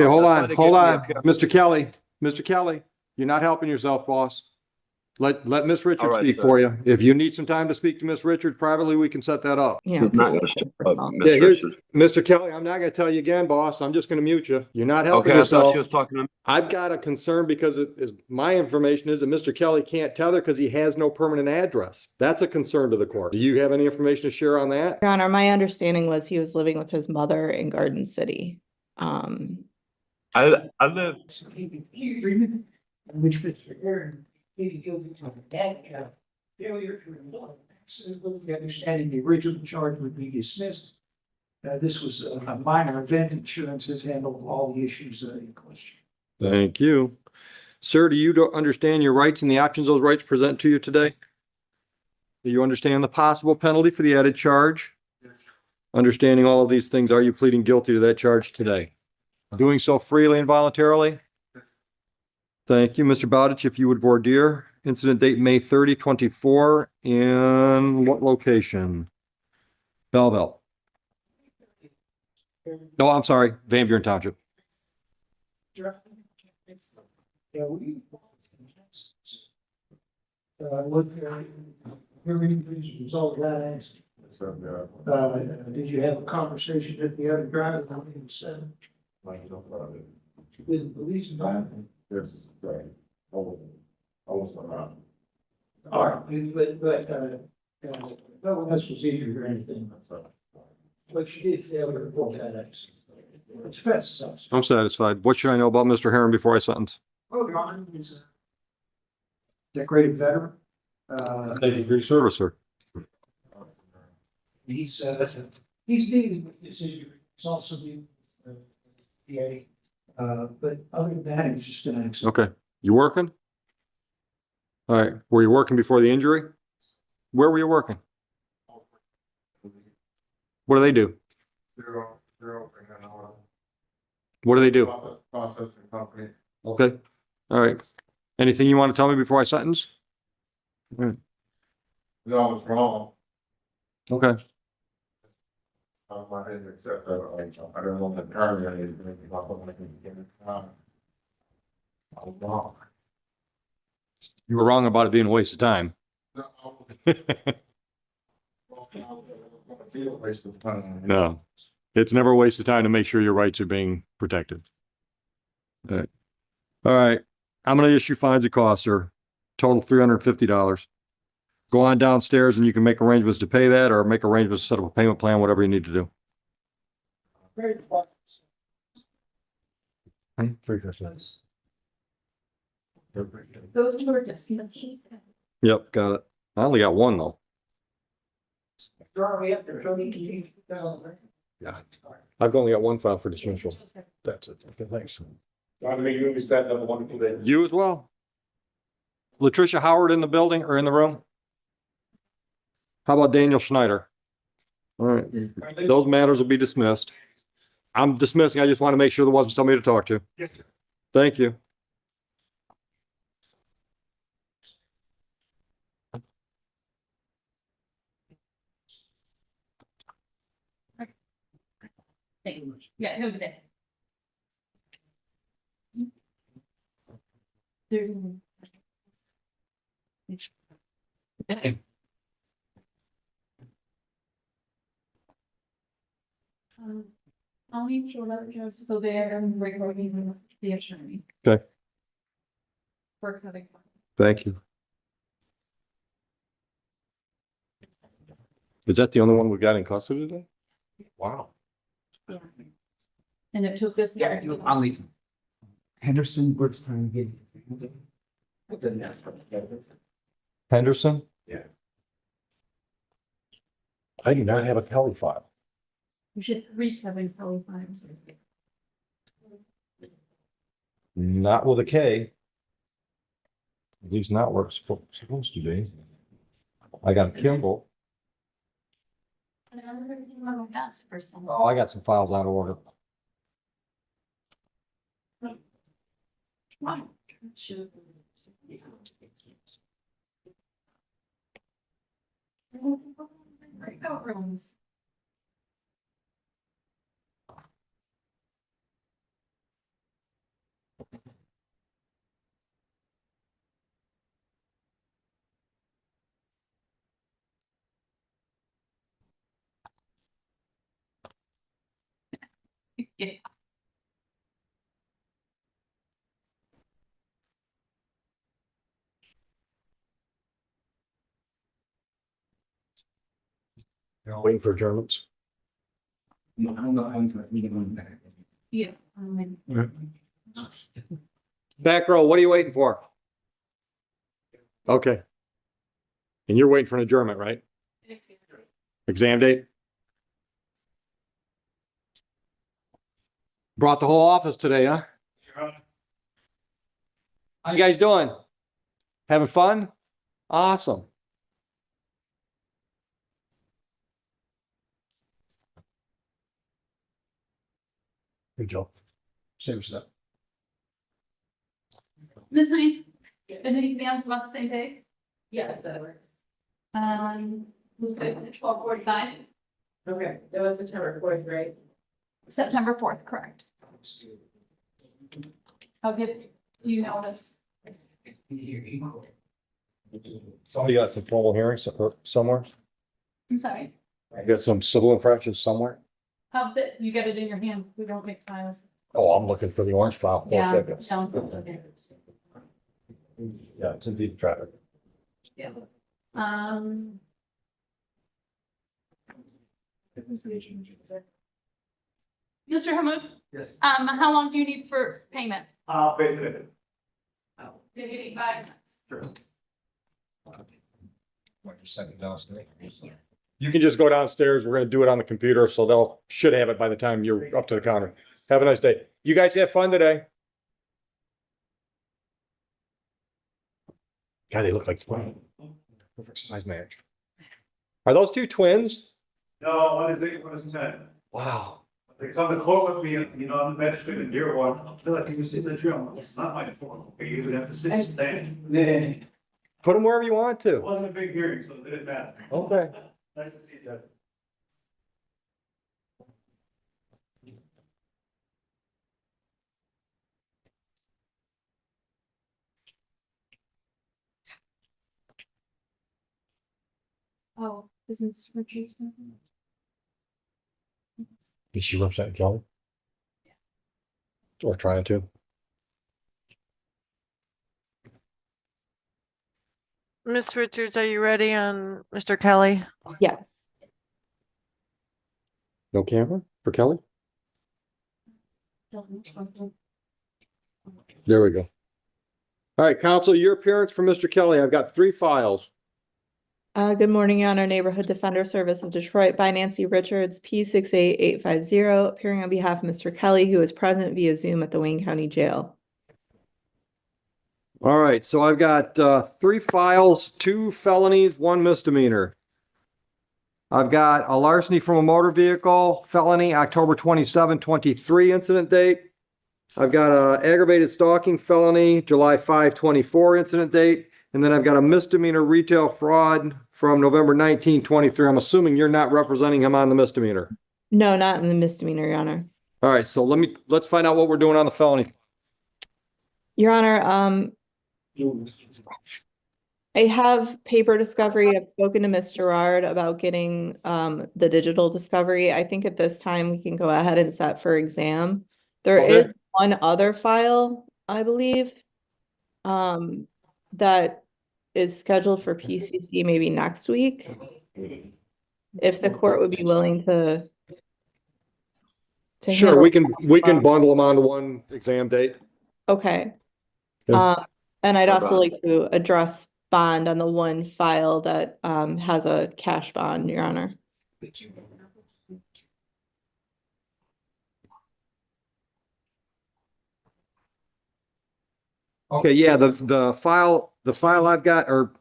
Hey, hold That's why on, they hold gave me a on, pick. Mr. Kelly, you're not helping yourself, boss. Let Miss All Richards right, speak sir. for you. If you need some time to speak to Miss Richards privately, we can set that up. Yeah. He's not going to shut up, Yeah, Mr. here's, Richards. Mr. Kelly, I'm not gonna tell you again, boss. I'm just gonna mute you. You're not helping Okay, I thought yourself. she was talking to me. I've got a concern because it is, my information is that Mr. Kelly can't tether because he has no permanent address. That's a concern to the court. Do you have any information to share on that? Your Honor, my understanding was he was living with his mother in Garden City. I live. Which Mr. Aaron pleaded guilty to that failure to report taxes, with the understanding the original charge would be dismissed. This was a minor event. Insurance has handled all the issues in question. Thank you. Sir, do you understand your rights and the options those rights present to you today? Do you understand the possible penalty for the added charge? Yes. Understanding all of these things, are you pleading guilty to that charge today? Doing so freely and voluntarily? Yes. Thank you, Mr. Bowditch. If you would voir dire, incident date May 30, 24, in what location? Belleville. No, I'm sorry, Van Buren Township. Yeah, look, hearing the result of that accident. Did you have a conversation with the other driver? With police environment? Yes, right. Almost not. All right, but, no one else was injured or anything. But you did fail to report that accident. It's fast. I'm satisfied. What should I know about Mr. Herron before I sentence? Oh, Your Honor, he's a decorated veteran. Thank you for your service, sir. He's dealing with this injury. He's also dealing with PA. But other than that, he's just an accident. Okay, you working? All right, were you working before the injury? Where were you working? What do they do? They're What do they do? processing company. Okay, all right. Anything you want to tell me before I sentence? All right. No, it's wrong. Okay, I didn't accept that. I don't want to turn or anything. I was wrong. you were wrong about it being a waste of time. Be a waste of time. No, it's never a waste of time to make sure your rights are being protected. All right. All right. I'm going to issue fines and costs, sir. Total $350. Go on downstairs and you can make arrangements to pay that or make arrangements to set up a payment plan, whatever you need to do. Those who are dismissed. Yep, got it. I only got one though. We have to show you $2,000. Yeah. I've only got one file for dismissal. That's it. Okay, thanks. You as well. Latricia Howard in the building or in the room? How about Daniel Schneider? All right, those matters will be dismissed. I'm dismissing. I just want to make sure there wasn't somebody to talk to. Yes, sir. Thank you. Thank you. Yeah, have a good day. There's. I'll need to let you go there and recording the attorney. Okay. For having. Thank you. Is that the only one we got in custody today? Wow. And it took us. I'll leave. Henderson, we're trying to get. Henderson? Yeah. I do not have a Kelly file. We should reach having Kelly fines. Not with a K. At least not where it's supposed to be. I got Kimball. That's for some. Oh, I got some files out of order. Should. Courtrooms. Yeah. Waiting for Germans. No, I don't know how to meet him on that. Yeah. Back row, what are you waiting for? Okay. And you're waiting for an adjournment, right? Exam date? Brought the whole office today, huh? How you guys doing? Having fun? Awesome. Good job. Same stuff. Ms. Hines, is anything else about the same day? Yes, that works. We'll go to 12:45. Okay, that was September 4th, right? September 4th, correct. I'll give you notice. So you got some formal hearings somewhere? I'm sorry. You got some civil infractions somewhere? How that you get it in your hand. We don't make files. Oh, I'm looking for the orange file. Yeah. Tickets. Don't. Okay. Yeah, it's indeed traffic. Yeah. Mr. Hamud, Yes. how long do you need for payment? I'll pay today. Do you need 5 minutes? Sure. You can just go downstairs. We're gonna do it on the computer, so they'll should have it by the time you're up to the counter. Have a nice day. You guys have fun today. God, they look like perfect size match. Are those two twins? No, one is 8, one is 10. Wow. They come to court with me, you know, I'm the magistrate in Dearborn. I feel like you can sit in the drill. It's not my fault. I usually have to sit and stand. Put them wherever you want It to. wasn't a big hearing, so it didn't matter. Okay. Nice to see you, Judge. Oh, business retreat. Is she representing Kelly? Or trying to? Miss Richards, are you ready on Mr. Kelly? Yes. No camera for Kelly? There we go. All right, counsel, your appearance for Mr. Kelly. I've got 3 files. Good morning, Your Honor. Neighborhood Defender Service of Detroit by Nancy Richards, P68850, appearing on behalf of Mr. Kelly, who is present via Zoom at the Wayne County Jail. All right, so I've got 3 files, 2 felonies, 1 misdemeanor. I've got a larceny from a motor vehicle, felony, October 27, 23 incident date. I've got a aggravated stalking felony, July 5, 24 incident date. And then I've got a misdemeanor retail fraud from November 19, 23. I'm assuming you're not representing him on the misdemeanor. No, not in the misdemeanor, Your Honor. All right, so let's find out what we're doing on the felony. Your Honor, I have paper discovery. I've spoken to Ms. Gerard about getting the digital discovery. I think at this time we can go ahead and set for exam. There Okay. is one other file, I believe, that is scheduled for PCC maybe next week. If the court would be willing to Sure, handle- we can bundle them onto one exam date. Okay. Yeah. And I'd No also problem. like to address bond on the one file that has a cash bond, Your Honor. Okay, yeah, the file I've got, or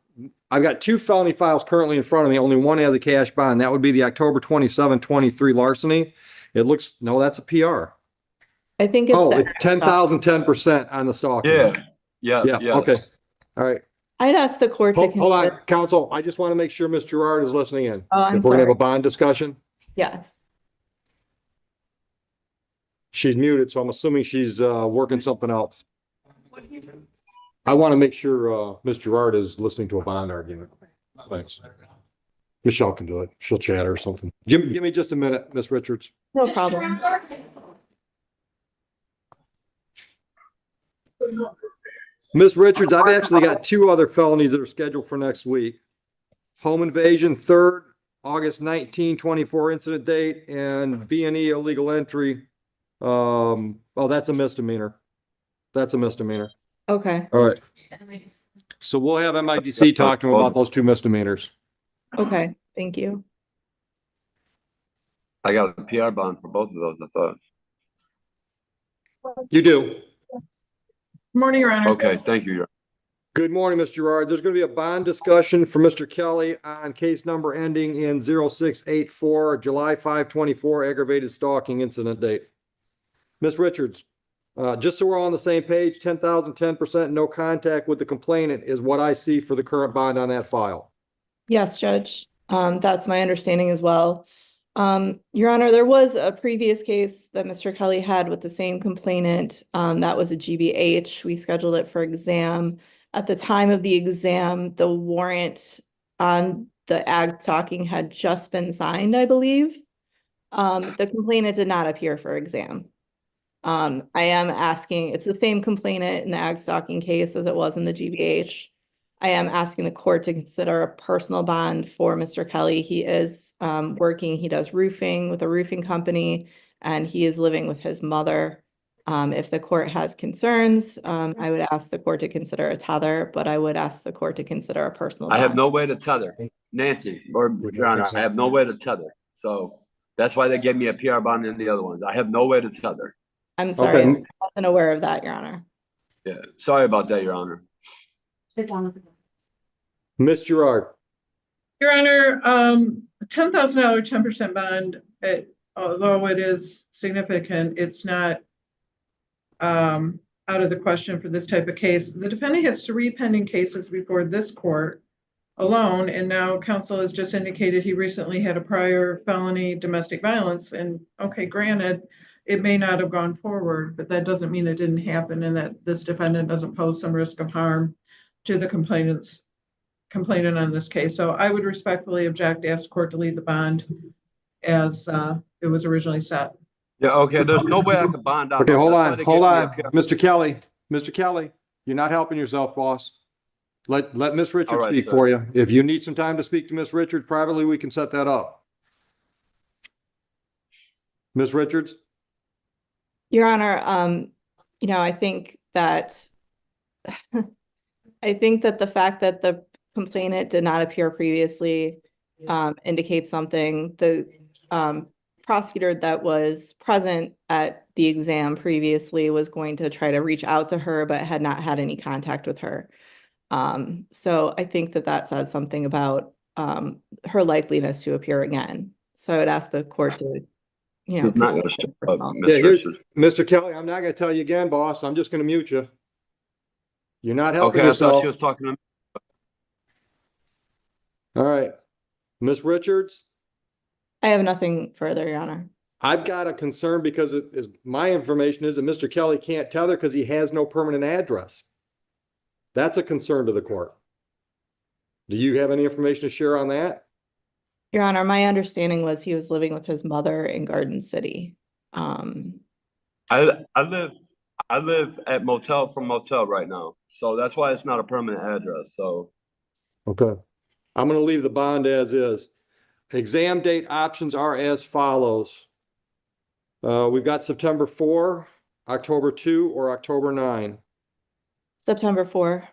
I've got 2 felony files currently in front of me. Only one has a cash bond. That would be the October 27, 23 larceny. It looks, no, that's a PR. I think it's Oh, the it's 10,000, 10% on the stalking. Yeah, Yeah, okay. All right. I'd ask the court to Hold on, consider. counsel. I just want to make sure Ms. Gerard is listening in. Oh, I'm If we're gonna have a sorry. bond discussion, Yes. she's muted, so I'm assuming she's working something else. I want to make sure Ms. Gerard is listening to a bond argument. Thanks. Michelle can do it. She'll chat or something. Give me just a minute, Ms. Richards. No problem. Ms. Richards, I've actually got two other felonies that are scheduled for next week. Home invasion, 3rd, August 1924 incident date, and B&E illegal entry. Oh, that's a misdemeanor. That's a misdemeanor. Okay, All right. So we'll have MIDC talk to him about those two misdemeanors. okay, thank you. I got a PR bond for both of those, I thought. You do. Morning, Your Honor. Okay, thank you, Your Good morning, Mr. Gerard. There's going to be a bond discussion for Mr. Kelly on case number ending in 0684, July 5/24 aggravated stalking incident date. Ms. Richards, just so we're all on the same page, 10,000, 10%, no contact with the complainant is what I see for the current bond on that file. Yes, Judge. That's my understanding as well. Your Honor, there was a previous case that Mr. Kelly had with the same complainant. That was a GBH. We scheduled it for exam. At the time of the exam, the warrant on the ag stalking had just been signed, I believe. The complainant did not appear for exam. I am asking, it's the same complainant in the ag stalking case as it was in the GBH. I am asking the court to consider a personal bond for Mr. Kelly. He is working, he does roofing with a roofing company, and he is living with his mother. If the court has concerns, I would ask the court to consider a tether, but I would ask the court to consider a personal I have bond. no way to tether. Nancy, or Your Honor, I have no way to tether. So that's why they gave me a PR bond in the other ones. I have no way to tether. I'm sorry, Okay. I wasn't aware of that, Your Honor. Yeah, sorry about that, Your Honor. Ms. Gerard. Your Honor, $10,000, 10% bond, although it is significant, it's not out of the question for this type of case. The defendant has 3 pending cases before this court alone, and now counsel has just indicated he recently had a prior felony domestic violence. And okay, granted, it may not have gone forward, but that doesn't mean it didn't happen and that this defendant doesn't pose some risk of harm to the complainant on this case. So I would respectfully object, ask the court to leave the bond as it was originally set. Yeah, okay, there's no way I could bond out. Okay, hold That's why on, they hold gave me a on. PR Mr. Kelly, you're not helping yourself, boss. Let Ms. Richards All right, speak sir. for you. If you need some time to speak to Ms. Richards privately, we can set that up. Ms. Richards? Your Honor, I think that the fact that the complainant did not appear previously indicates something. The prosecutor that was present at the exam previously was going to try to reach out to her, but had not had any contact with her. So I think that says something about her likeliness to appear again. So I would ask the court to, He's not gonna consider show personal. up, Yeah, Mr. here's, Richards. Mr. Kelly, I'm not gonna tell you again, boss. I'm just gonna mute you. You're not helping Okay, I thought yourself. she was talking to me. All right. Ms. Richards, I have nothing further, Your Honor. I've got a concern because it is, my information is that Mr. Kelly can't tether because he has no permanent address. That's a concern to the court. Do you have any information to share on that? Your Honor, my understanding was he was living with his mother in Garden City. I live at motel from motel right now. So that's why it's not a permanent address. So Okay. I'm gonna leave the bond as is. Exam date options are as follows. We've got September 4, October 2, or October 9. September 4.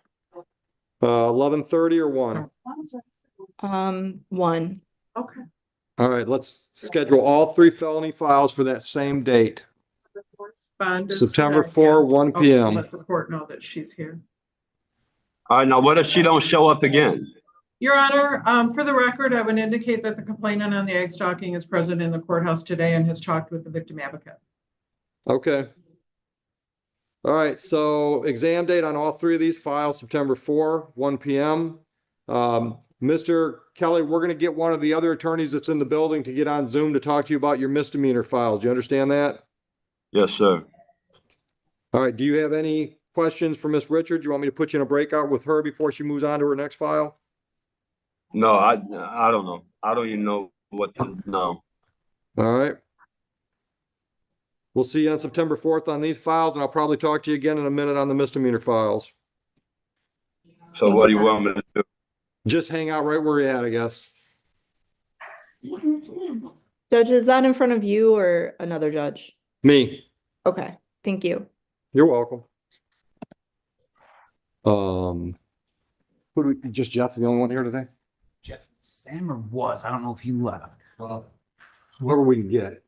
11:30 or 1. 1. Okay. All right, let's schedule all 3 felony files for that same date. Bond is September correct, 4, yeah. 1 Okay, p.m. let the court know that she's here. all right, now what if she don't show up again? Your Honor, for the record, I would indicate that the complainant on the egg stalking is present in the courthouse today and has talked with the victim advocate. Okay. All right, so exam date on all 3 of these files, September 4, 1 p.m. Mr. Kelly, we're going to get one of the other attorneys that's in the building to get on Zoom to talk to you about your misdemeanor files. Do you understand that? Yes, sir. All right, do you have any questions for Ms. Richards? You want me to put you in a breakout with her before she moves on to her next file? No, I don't know. I don't even know what to know. All right. We'll see you on September 4th on these files, and I'll probably talk to you again in a minute on the misdemeanor files. So what do you want me to do? Just hang out right where you're at, I guess. Judge, is that in front of you or another judge? Me. Okay, thank you. You're welcome. Who do we, just Jeff, the only one here today? Sammer was. I don't know if he left. Whoever we can get.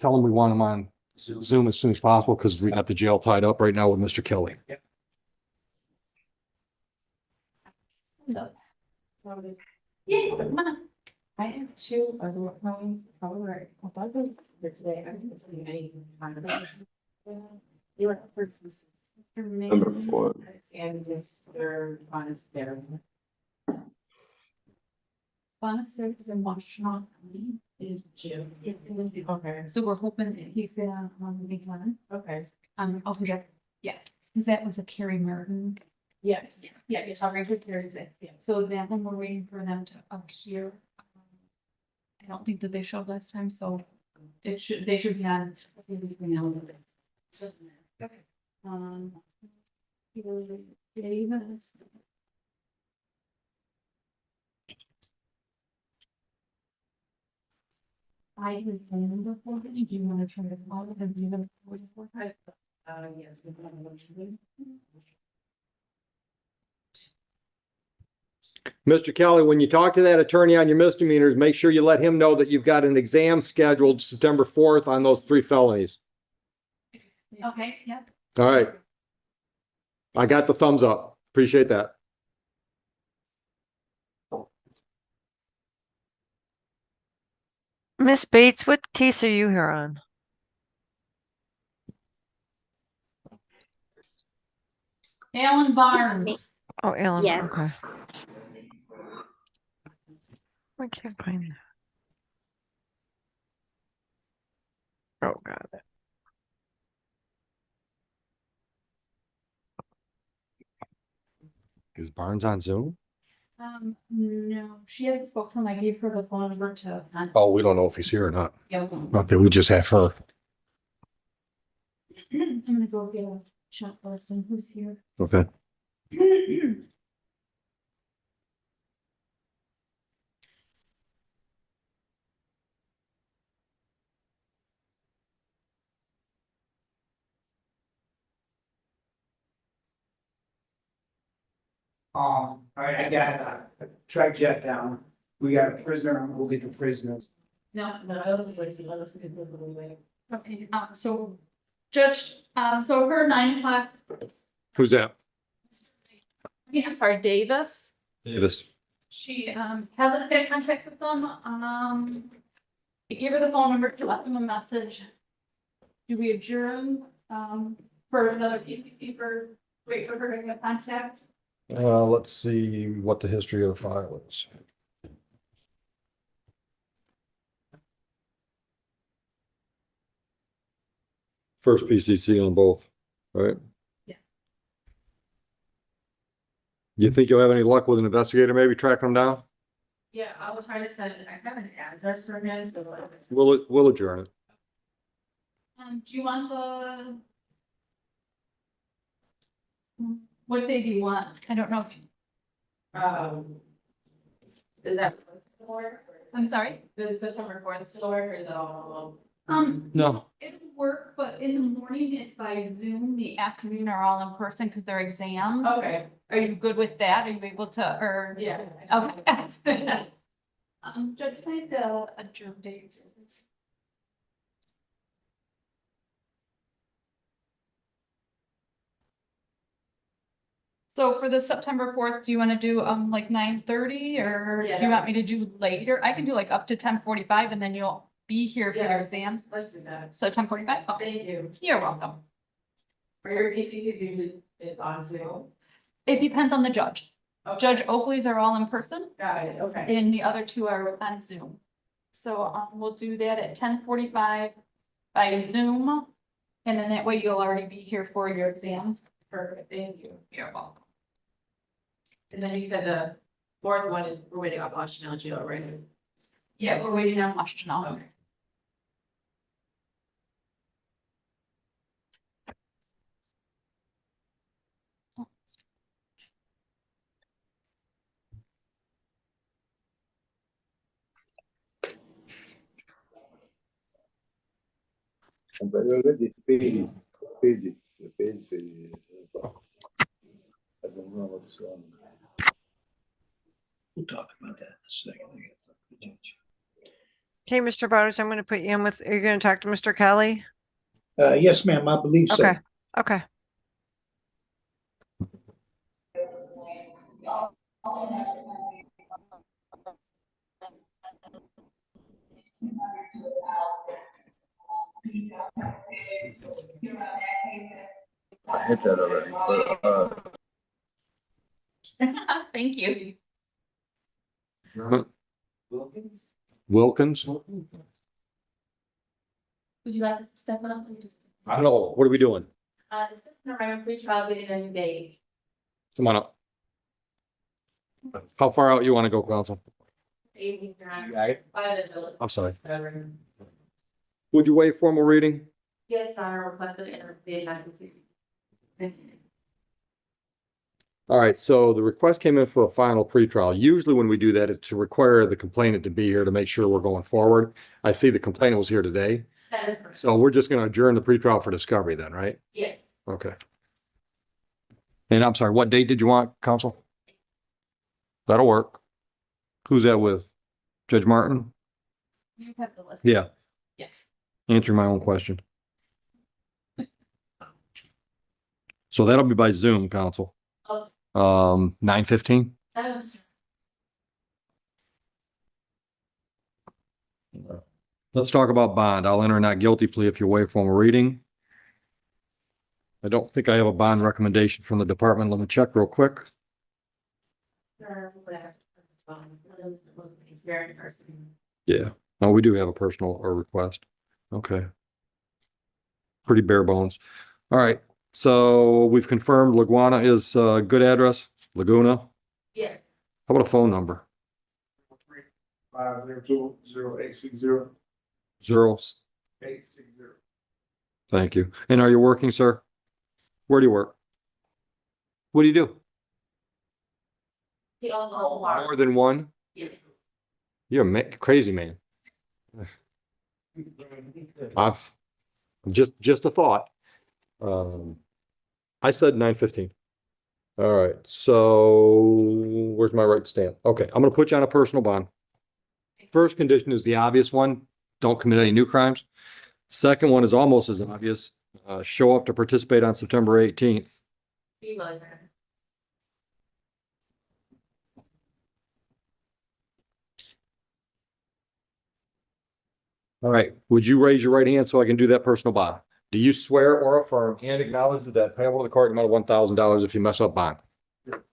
Tell them we want him on Zoom as soon as possible because we got the jail tied up right now with Mr. Kelly. Yeah, come on. I have two other phones, however, above them, but today I didn't see any. They were first. Number 4. And this, they're on there. Bonus and Washington is Jim. Okay. So we're hoping that he's gonna, make one. Okay. Oh, yeah, because that was a Carrie Merton. Yes. Yeah, you're talking to Carrie, yeah. So that one, we're waiting for them to appear. I don't think that they showed last time, so they should be on. Okay. David. I haven't phone number for him. Do you want to try to call him? Do you have a 44? Yes. We have Mr. Kelly, when you talk to that attorney on your misdemeanors, make sure you let him know that you've got an exam scheduled September 4th on those 3 felonies. Okay, yeah. All right. I got the thumbs up. Appreciate that. Miss Bates, what case are you here on? Alan Barnes. Oh, Ellen, Yes. okay. I can't find it. Oh, got it. Is Barnes on Zoom? No, she hasn't spoken to him. I gave her the phone number to. Oh, we don't know if he's here or not. Yeah. Okay, we just have her. I'm gonna go get a shot person who's here. Okay. All right, I got a track jet down. We got a prisoner, and we'll get the prisoner. No, I wasn't going to see, let us get the little way. Okay, so Judge, so her 9 o'clock, Who's that? I'm sorry, Davis. Davis. She hasn't been in contact with them. I gave her the phone number, she left them a message. Do we adjourn for another PCC wait for her to get contact? Let's see what the history of the file is. First PCC on both, right? Yeah. You think you'll have any luck with an investigator maybe tracking them down? Yeah, I was trying to send, I have an address for him, so. We'll adjourn it. Do you want what day do you want? I don't know. Is that? I'm sorry? The September 4th store or is it all? No. It'll work, but in the morning it's by Zoom, the afternoon are all in person because they're exams. Okay. Are you good with that? Are you able to, or? Yeah. Okay. Judge, can I have the adjourn dates? So for the September 4th, do you want to do like 9:30 or do you want me to do later? I can do like up to 10:45 and then you'll be here for your exams. Let's do that. So 10:45? Oh, thank you. You're welcome. For your PCCs usually on Zoom? It depends on the judge. Okay. Judge Oakley's are all in person. Got it, okay. And the other 2 are on Zoom. So we'll do that at 10:45 by Zoom. And then that way you'll already be here for your exams. Perfect, thank you. You're welcome. And then you said the 4th one is we're waiting on Washington jail, right? Yeah, we're waiting on Washington. Okay. But already paid it. I don't know what's on. We'll talk about that in a second. Okay, Mr. Bowers, I'm going to put you in with, are you going to talk to Mr. Kelly? Yes, ma'am, I believe so. Okay, okay. I hit that already, but, Thank you. Wilkins? Would you like us to step up? I don't know. What are we doing? Remember pre-trial getting a new date. Come on up. How far out you want to go, counsel? I'm sorry. Would you waive formal reading? Yes, I requested the All right, so the request came in for a final pretrial. Usually when we do that, it's to require the complainant to be here to make sure we're going forward. I see the complainant was here today, That is correct. so we're just gonna adjourn the pretrial for discovery then, right? Yes. Okay. And I'm sorry, what date did you want, counsel? That'll work. Who's that with? Judge Martin? You have the list. Yeah. Yes. Answering my own question. So that'll be by Zoom, counsel. Okay. 9:15? That was. Let's talk about bond. I'll enter a not guilty plea if you waive formal reading. I don't think I have a bond recommendation from the department. Let me check real quick. Yeah, no, we do have a personal or request. Okay. Pretty bare bones. All right, so we've confirmed Laguana is a good address, Laguna. Yes. How about a phone number? 502-0860. 860. Thank you. And are you working, sir? Where do you work? What do you do? More than one? Yes. You're a crazy man. I've just a thought. I said 9:15. All right, so where's my right stamp? Okay, I'm gonna put you on a personal bond. First condition is the obvious one. Don't commit any new crimes. Second one is almost as obvious. Show up to participate on September 18th. All right, would you raise your right hand so I can do that personal bond? Do you swear or affirm and acknowledge that that payable to the court amount of $1,000 if you mess up bond?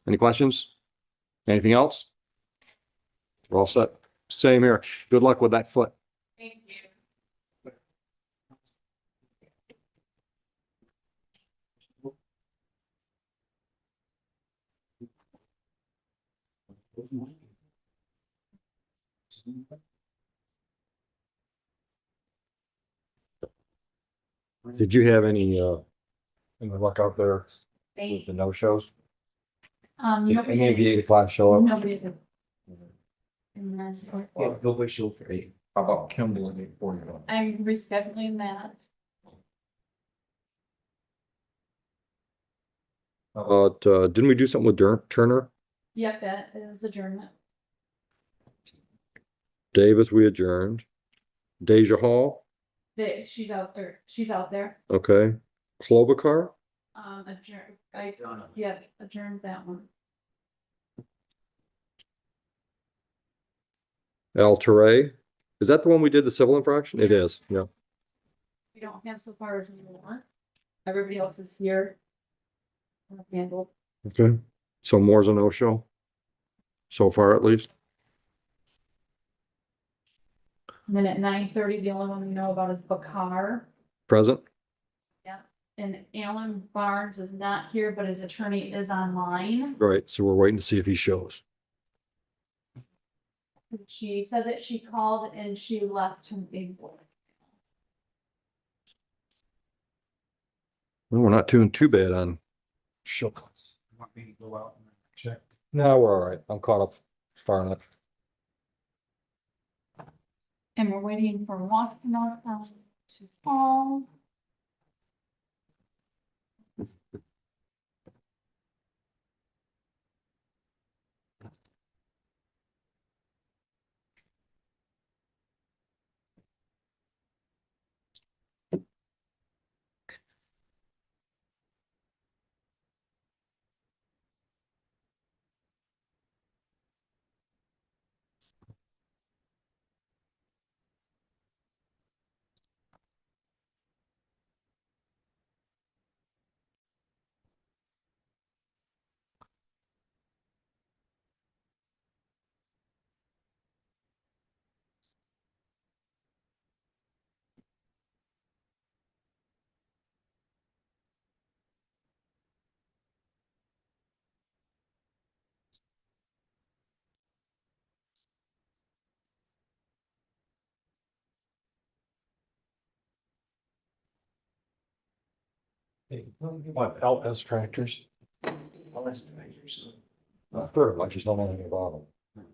Any questions? Anything else? We're all set. Same here. Good luck with that foot. Thank you. Did you have any luck out there with the no-shows? Did any of the 8 o'clock show up? Nobody did. Yeah, go with show for 8. How about Kimball and 8:40? I'm rescheduling that. How about, didn't we do something with Turner? Yep, that is adjournment. Davis, we adjourned. Deja Hall, She's out there. She's out there. okay. Klobuchar, Adjourn. Adjourned that one. Al Teray. Is that the one we did the civil infraction? It is, yeah. We don't have so far as we want. Everybody else is here. Handled. Okay, so more's a no-show? So far, at least? And then at 9:30, the only one we know about is Bakar. Present? And Alan Barnes is not here, but his attorney is online. Right, so we're waiting to see if he shows. She said that she called and she left him a voice. Well, we're not doing too bad on show. Want me to go out and check? No, we're all right. I'm caught up far enough. And we're waiting for Washington to call. What, LS tractors? LS tractors. A third, I just don't know anything about them.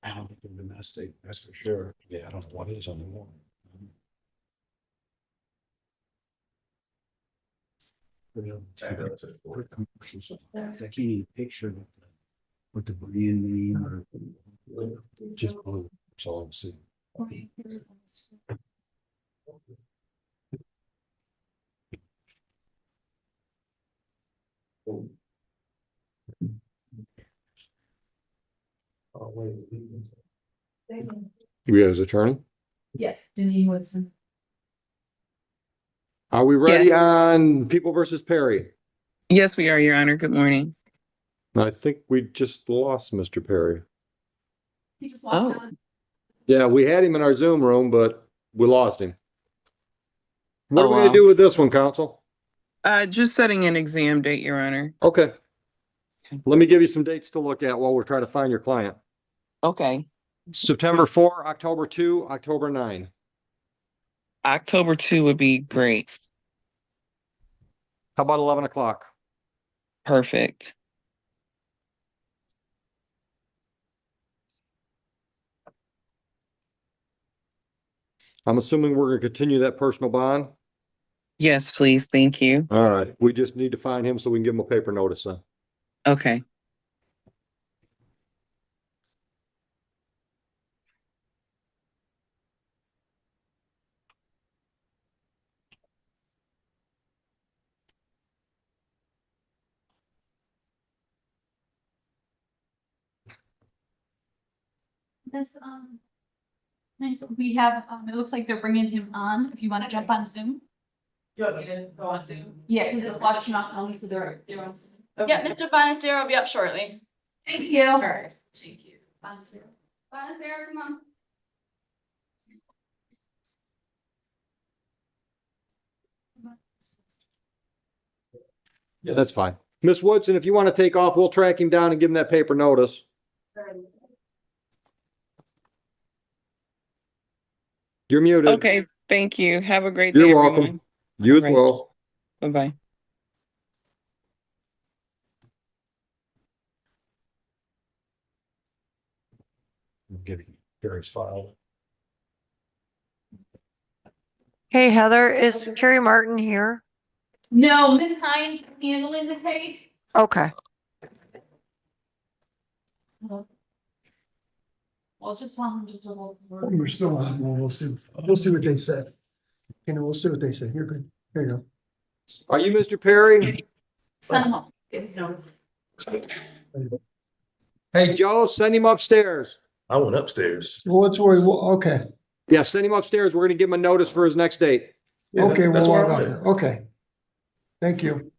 I don't think they're domestic, that's for sure. Yeah, I don't know what is anymore. For commercials, I can't even picture what the brand name or just blue, that's all I'm seeing. You guys attorney? Yes, Denise Woodson. Are we ready Yes. on People versus Perry? Yes, we are, Your Honor. Good morning. I think we just lost Mr. Perry. He just walked Oh. out. Yeah, we had him in our Zoom room, but we lost him. What Oh, are we gonna wow. do with this one, counsel? Just setting an exam date, Your Honor. Okay. Let me give you some dates to look at while we're trying to find your client. Okay. September 4, October 2, October 9. October 2 would be great. How about 11 o'clock? Perfect. I'm assuming we're gonna continue that personal bond. Yes, please. Thank you. All right, we just need to find him so we can give him a paper notice then. Okay. This, we have, it looks like they're bringing him on, if you want to jump on Zoom. You want me to go on Zoom? Yeah, because it's watching off only, so they're on Zoom. Yeah, Mr. Bonacero will be up shortly. Thank you. All right, thank you. Bonacero, come on. Yeah, that's fine. Miss Woodson, if you want to take off, we'll track him down and give him that paper notice. You're muted. Okay. Thank you. Have a great You're day, welcome. everyone. You as All right. well. Bye-bye. I'm getting Gary's file. Hey, Heather, is Carrie Martin here? No, Miss Hines is handling the case. Okay. Well, just tell him just a little. We're still on, we'll see what they say. You know, we'll see what they say. You're good. There you go. Are you Mr. Perry? Send him up. Give his notice. Hey, Joe, send him upstairs. I went upstairs. Well, let's worry, okay, Yeah, send him upstairs. We're gonna give him a notice for his next date. Yeah, okay, that's we'll where log I on went. here. Okay. Thank you.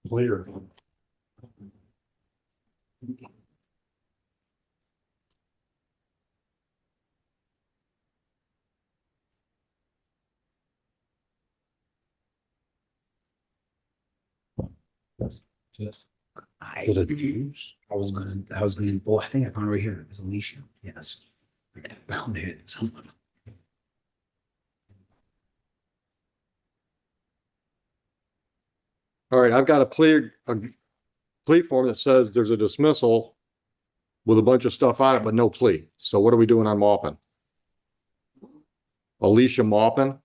Clear. I was gonna, oh, I think I found it right here. It was Alicia. Yes. I found it. All right, I've got a plea form that says there's a dismissal with a bunch of stuff on it, but no plea. So what are we doing on Maupin? Alicia Maupin?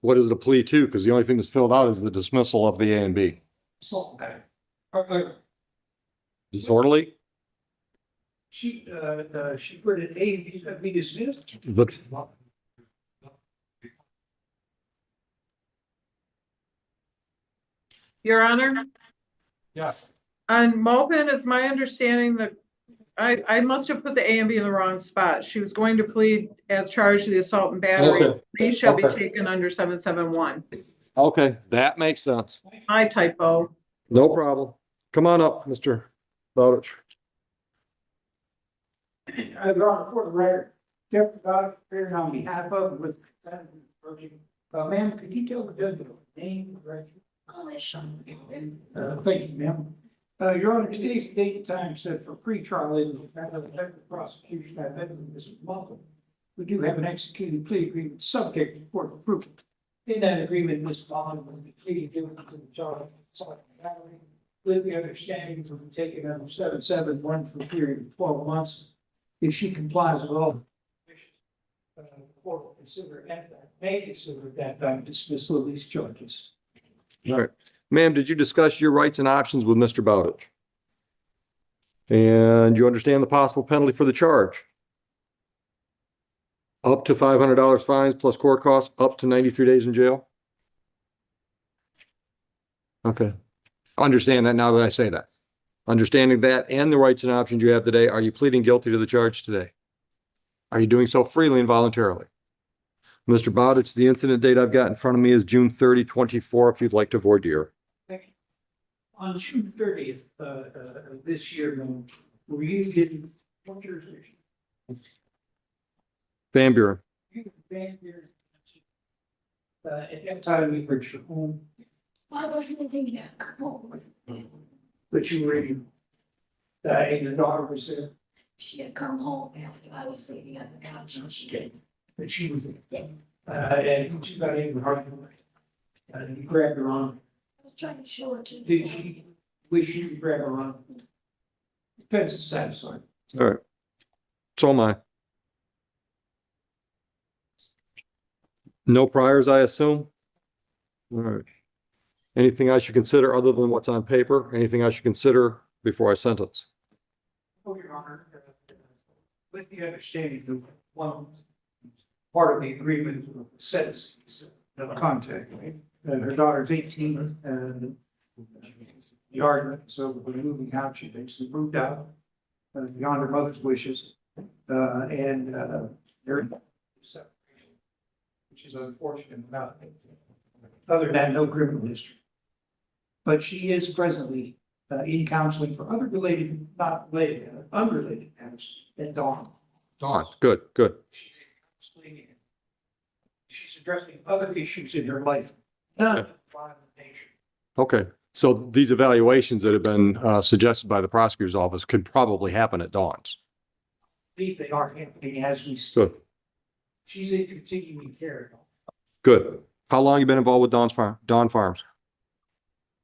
What is the plea to? Because the only thing that's filled out is the dismissal of the A and B. Disorderly? She put an A, he's gonna be dismissed. Look, Your Honor, yes. on Maupin, it's my understanding that I must have put the A and B in the wrong spot. She was going to plead as charged to the assault and battery. Okay. These shall be Okay. taken under 771. Okay, that makes sense. My typo. No problem. Come on up, Mr. Bowditch. Your Honor, for the record, Jeff Dodd, appearing on behalf of with. Ma'am, could you tell the judge the name, right? Thank you, ma'am. Your Honor, today's date and time set for pre-trial in the prosecution, I bet this month. We do have an executed plea agreement subject to court approval. In that agreement, Ms. Bond will be pleading guilty to the charge of assault and battery with the understanding to be taken under 771 for a period of 12 months. If she complies with all the conditions, the court will consider at that, may consider at that time dismissal of these charges. All right. Ma'am, did you discuss your rights and options with Mr. Bowditch? And you understand the possible penalty for the charge? Up to $500 fines plus court costs, up to 93 days in jail? Okay. Understand that now that I say that. Understanding that and the rights and options you have today, are you pleading guilty to the charge today? Are you doing so freely and voluntarily? Mr. Bowditch, the incident date I've got in front of me is June 30, 24, if you'd like to voir dire. On June 30th, this year, ma'am, were you in what jurisdiction? Van Buren. At that time, you were at your home, I wasn't thinking of come home. but you were in, and your daughter was there, She had come home after I was sleeping on the couch and she did. but she was there. Yes. And she got in the heart, and you grabbed her arm. I was trying to show her to. Did she wish you to grab her arm? Defense is satisfied. All right. So am I. No priors, I assume? All right. Anything I should consider other than what's on paper? Anything I should consider before I sentence? Oh, Your Honor, with the understanding that one part of the agreement says no contact, her daughter's 18 and the argument, so we're moving out, she basically moved out beyond her mother's wishes, and they're in separation, which is unfortunate about it. Other than that, no criminal history. But she is presently in counseling for other related, not related, unrelated matters at Dawn. Dawn, good, good. She's addressing other issues in her life, none of violent nature. Okay. So these evaluations that have been suggested by the prosecutor's office could probably happen at Dawn's. Believe they are happening as we speak. Good, She's in continuing care. good. How long you been involved with Dawn Farms?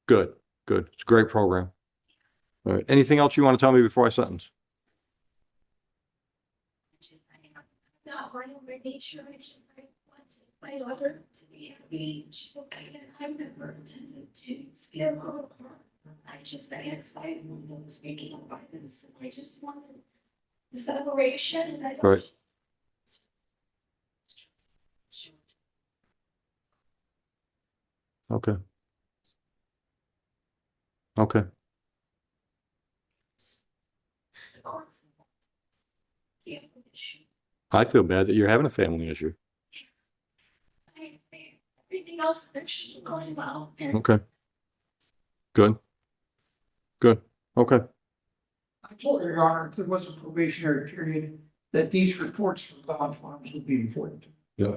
Good, good. It's a great program. All right. Anything else you want to tell me before I sentence? Not violent by nature, I just I want my daughter to be happy, she's okay, and I've never intended to scare her apart. I had 5 months making up by this, and I just wanted the separation, and I thought. Right. Okay. Okay. I feel bad that you're having a family issue. Everything else is actually going well. And Okay. Good. Good. Okay. I told her, Your Honor, if there was a probationary period, that these reports from Dawn Farms would be important. Yeah.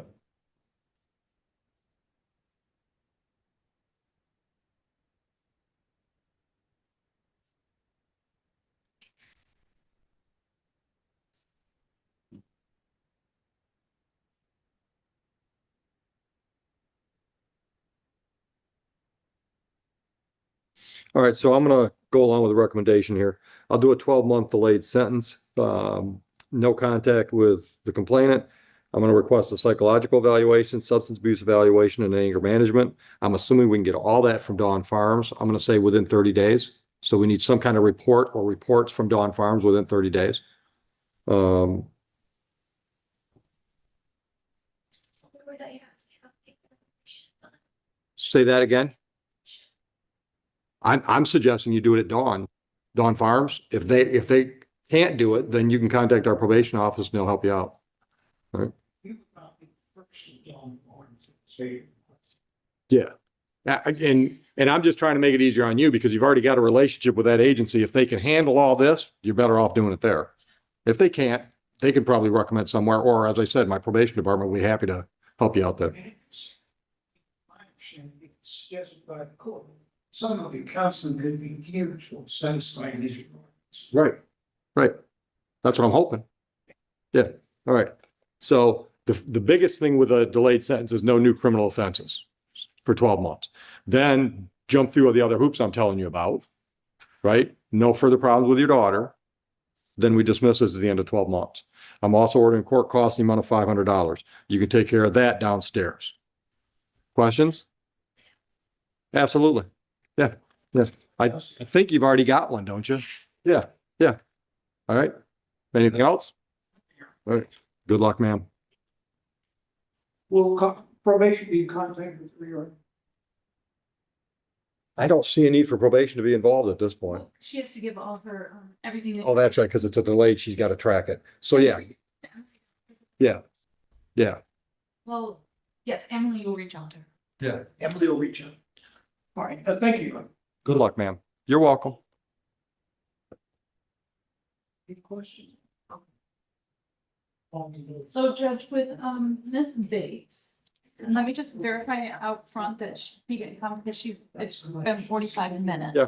All right, so I'm gonna go along with the recommendation here. I'll do a 12-month delayed sentence, no contact with the complainant. I'm gonna request a psychological evaluation, substance abuse evaluation, and anger management. I'm assuming we can get all that from Dawn Farms. I'm gonna say within 30 days. So we need some kind of report or reports from Dawn Farms within 30 days. Would I have to take the Say that again. I'm suggesting you do it at Dawn Farms. If they can't do it, then you can contact our probation office and they'll help you out. All right. Yeah. And I'm just trying to make it easier on you because you've already got a relationship with that agency. If they can handle all this, you're better off doing it there. If they can't, they can probably recommend somewhere, or as I said, my probation department will be happy to help you out there. Suggested by the court. Some of the counseling could be geared to satisfying these requirements. Right, right. That's what I'm hoping. Yeah, all right. So the biggest thing with a delayed sentence is no new criminal offenses for 12 months. Then jump through the other hoops I'm telling you about, right? No further problems with your daughter. Then we dismiss this at the end of 12 months. I'm also ordering court costs in the amount of $500. You can take care of that downstairs. Questions? Absolutely. Yeah, yes. I think you've already got one, don't you? Yeah, yeah. All right. Anything else? All right. Good luck, ma'am. Will probation be in contact with Rio? I don't see a need for probation to be involved at this point. She has to give all her, everything. Oh, that's right, because it's a delayed, she's got to track it. So yeah, yeah, yeah. Well, yes, Emily will reach out to her. Yeah. Emily will reach out. All right, thank you. Good luck, ma'am. You're welcome. Any questions? So Judge, with Miss Bates, and let me just verify out front that she can come because it's been 45 minutes. Yeah.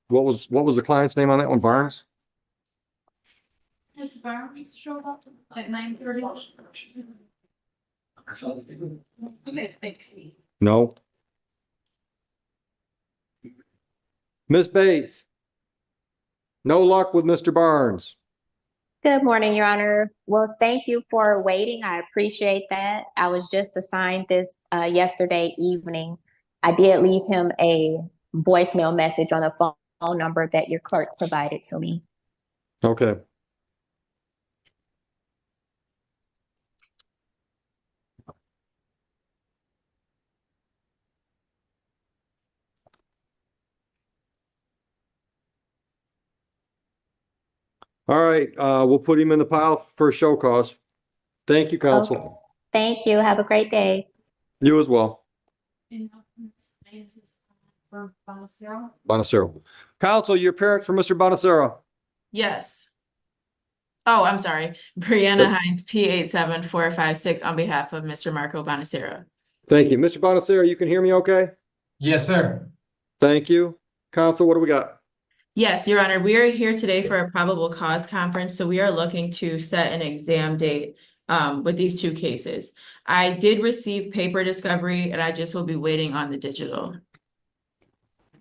What was the client's name on that one? Barnes? Miss Barnes showed up at 9:30. Okay, thanks. No. Miss Bates. No luck with Mr. Barnes. Good morning, Your Honor. Well, thank you for waiting. I appreciate that. I was just assigned this yesterday evening. I did leave him a voicemail message on the phone number that your clerk provided to me. Okay. All right, we'll put him in the pile for a show cause. Thank you, counsel. Okay. Thank you. Have a great day. You as well. For Bonacero. Bonacero. Counsel, your parent for Mr. Bonacero. Yes. Oh, I'm sorry. Brianna Hines, P87456 on behalf of Mr. Marco Bonacero. Thank you. Mr. Bonacero, you can hear me okay? Yes, sir. Thank you. Counsel, what do we got? Yes, Your Honor, we are here today for a probable cause conference, so we are looking to set an exam date with these two cases. I did receive paper discovery and I just will be waiting on the digital.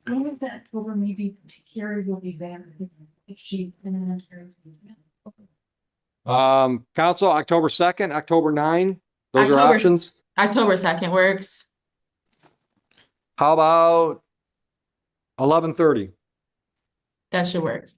When is that over? Maybe Carrie will be there if she. Counsel, October 2nd, October 9. Those are October- options. October 2nd works. How about 11:30? That should work.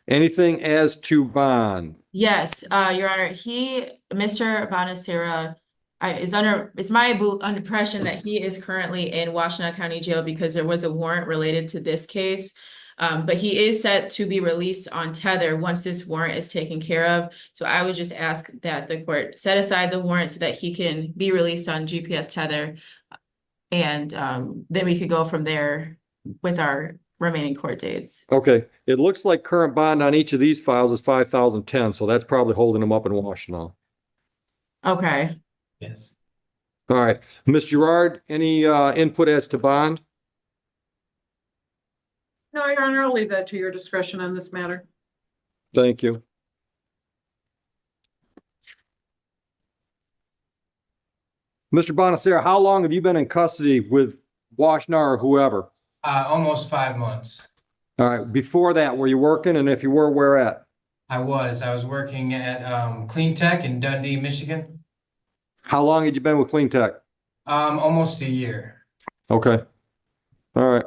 Anything as to bond? Yes, Your Honor, Mr. Bonacera, it's my impression that he is currently in Washtenaw County Jail because there was a warrant related to this case. But he is set to be released on tether once this warrant is taken care of. So I would just ask that the court set aside the warrant so that he can be released on GPS tether. And then we could go from there with our remaining court dates. Okay, it looks like current bond on each of these files is 5,010, so that's probably holding them up in Washtenaw. Okay. Yes. All right, Ms. Gerard, any input as to bond? No, Your Honor, I'll leave that to your discretion on this matter. Thank you. Mr. Bonacera, how long have you been in custody with Washnar or whoever? Almost 5 months. All right. Before that, were you working? And if you were, where at? I was working at Clean Tech in Dundee, Michigan. How long had you been with Clean Tech? Almost a year. Okay. All right.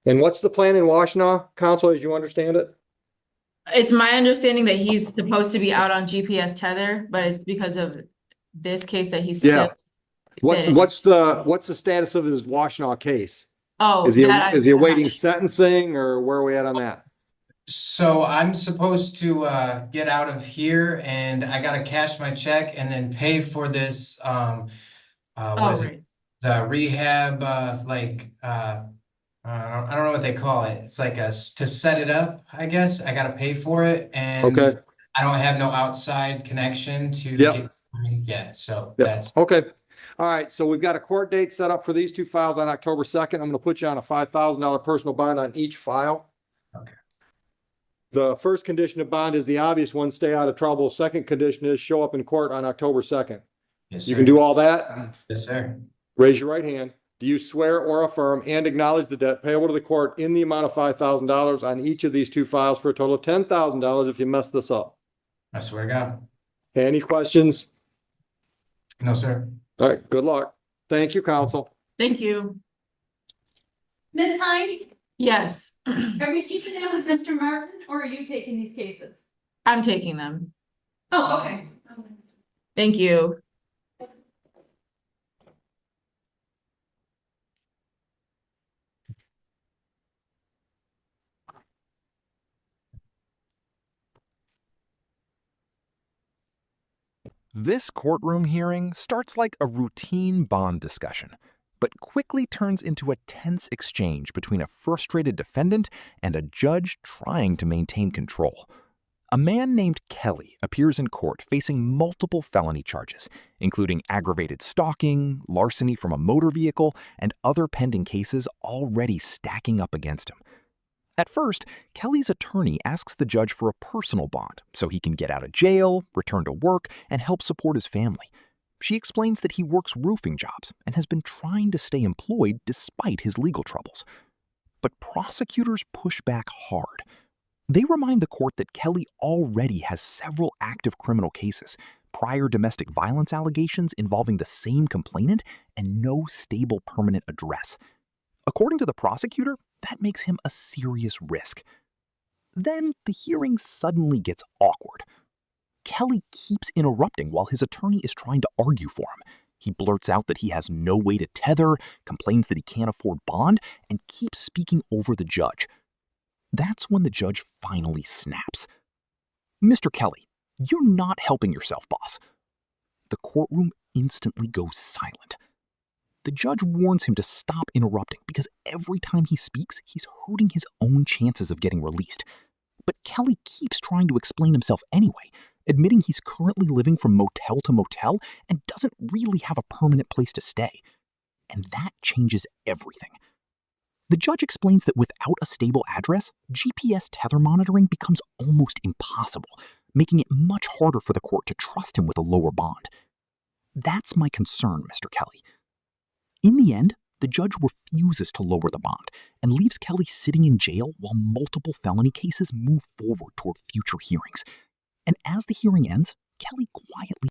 And what's the plan in Washtenaw, council, as you understand it? It's my understanding that he's supposed to be out on GPS tether, but it's because of this case that he's Yeah. still. What's the status of his Washtenaw case? Oh, Is he that I- awaiting sentencing, or where are we at on that? So I'm supposed to get out of here, and I gotta cash my check and then pay for this what is it? The rehab I don't know what they call it. It's like to set it up, I guess. I gotta pay for it, and Okay. I don't have no outside connection to Yep. get, so Yep. that's Okay. All right. So we've got a court date set up for these two files on October 2nd. I'm going to put you on a $5,000 personal bond on each file. okay. The first condition of bond is the obvious one, stay out of trouble. Second condition is show up in court on October 2nd. Yes, You sir. can do all that? Yes, sir. Raise your right hand. Do you swear or affirm and acknowledge the debt payable to the court in the amount of $5,000 on each of these two files for a total of $10,000 if you mess this up? I swear to God. Any questions? No, sir. All right. Good luck. Thank you, counsel. Thank you. Ms. Hines, Yes, are we keeping that with Mr. Martin or are you taking these cases? I'm taking them. Oh, okay. Thank you. This courtroom hearing starts like a routine bond discussion, but quickly turns into a tense exchange between a frustrated defendant and a judge trying to maintain control. A man named Kelly appears in court facing multiple felony charges, including aggravated stalking, larceny from a motor vehicle, and other pending cases already stacking up against him. At first, Kelly's attorney asks the judge for a personal bond so he can get out of jail, return to work, and help support his family. She explains that he works roofing jobs and has been trying to stay employed despite his legal troubles. But prosecutors push back hard. They remind the court that Kelly already has several active criminal cases, prior domestic violence allegations involving the same complainant, and no stable permanent address. According to the prosecutor, that makes him a serious risk. Then the hearing suddenly gets awkward. Kelly keeps interrupting while his attorney is trying to argue for him. He blurts out that he has no way to tether, complains that he can't afford bond, and keeps speaking over the judge. That's when the judge finally snaps. "Mr. Kelly, you're not helping yourself, boss." The courtroom instantly goes silent. The judge warns him to stop interrupting because every time he speaks, he's hurting his own chances of getting released. But Kelly keeps trying to explain himself anyway, admitting he's currently living from motel to motel and doesn't really have a permanent place to stay. And that changes everything. The judge explains that without a stable address, GPS tether monitoring becomes almost impossible, making it much harder for the court to trust him with a lower bond. That's my concern, Mr. Kelly. In the end, the judge refuses to lower the bond and leaves Kelly sitting in jail while multiple felony cases move forward toward future hearings. And as the hearing ends, Kelly quietly